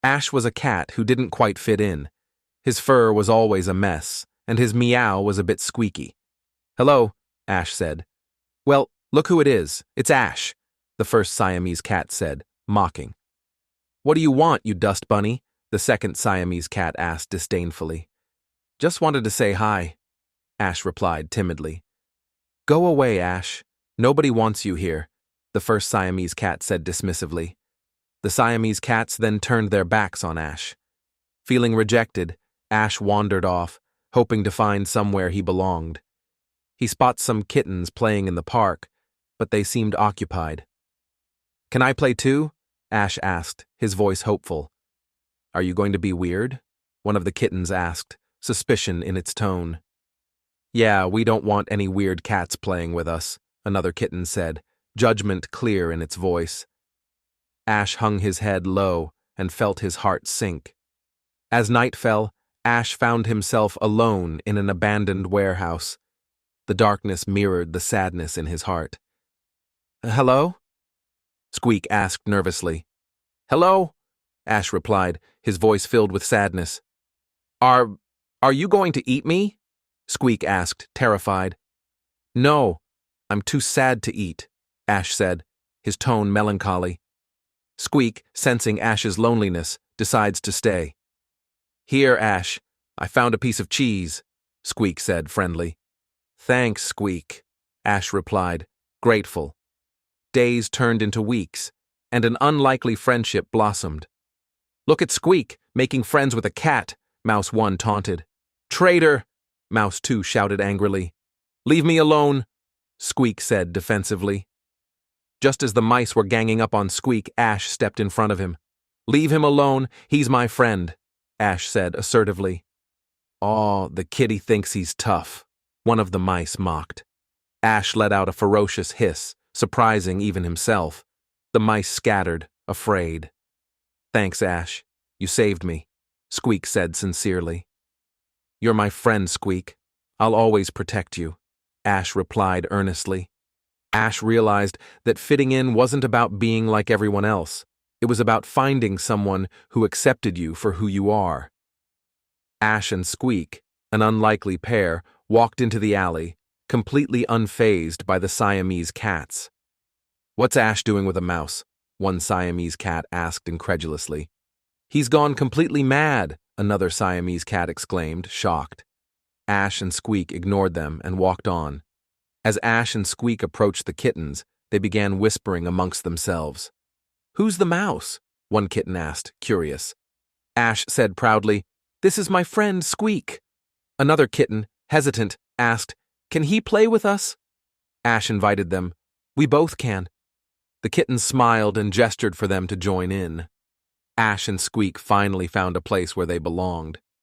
Ash was a cat who didn't quite fit in. His fur was always a mess, and his meow was a bit squeaky. "Hello," Ash said. "Well, look who it is. It's Ash," the first Siamese cat said, mocking. "What do you want, you dust bunny?" the second Siamese cat asked disdainfully. "Just wanted to say hi," Ash replied timidly. "Go away, Ash. Nobody wants you here," the first Siamese cat said dismissively. The Siamese cats then turned their backs on Ash. Feeling rejected, Ash wandered off, hoping to find somewhere he belonged. He spots some kittens playing in the park, but they seemed occupied. "Can I play too?" Ash asked, his voice hopeful. "Are you going to be weird?" one of the kittens asked, suspicion in its tone. "Yeah, we don't want any weird cats playing with us," another kitten said, judgment clear in its voice. Ash hung his head low and felt his heart sink. As night fell, Ash found himself alone in an abandoned warehouse. The darkness mirrored the sadness in his heart. "Hello?" Squeak asked nervously. "Hello?" Ash replied, his voice filled with sadness. Are you going to eat me?" Squeak asked, terrified. "No, I'm too sad to eat," Ash said, his tone melancholy. Squeak, sensing Ash's loneliness, decides to stay. "Here, Ash, I found a piece of cheese," Squeak said, friendly. "Thanks, Squeak," Ash replied, grateful. Days turned into weeks, and an unlikely friendship blossomed. "Look at Squeak, making friends with a cat," Mouse 1 taunted. "Traitor!" Mouse 2 shouted angrily. "Leave me alone," Squeak said defensively. Just as the mice were ganging up on Squeak, Ash stepped in front of him. "Leave him alone, he's my friend," Ash said assertively. "Aw, the kitty thinks he's tough," one of the mice mocked. Ash let out a ferocious hiss, surprising even himself. The mice scattered, afraid. "Thanks, Ash. You saved me," Squeak said sincerely. "You're my friend, Squeak. I'll always protect you," Ash replied earnestly. Ash realized that fitting in wasn't about being like everyone else. It was about finding someone who accepted you for who you are. Ash and Squeak, an unlikely pair, walked into the alley, completely unfazed by the Siamese cats. "What's Ash doing with a mouse?" one Siamese cat asked incredulously. "He's gone completely mad," another Siamese cat exclaimed, shocked. Ash and Squeak ignored them and walked on. As Ash and Squeak approached the kittens, they began whispering amongst themselves. "Who's the mouse?" one kitten asked, curious. Ash said proudly, "This is my friend Squeak." Another kitten, hesitant, asked, "Can he play with us?" Ash invited them. "We both can." The kittens smiled and gestured for them to join in. Ash and Squeak finally found a place where they belonged.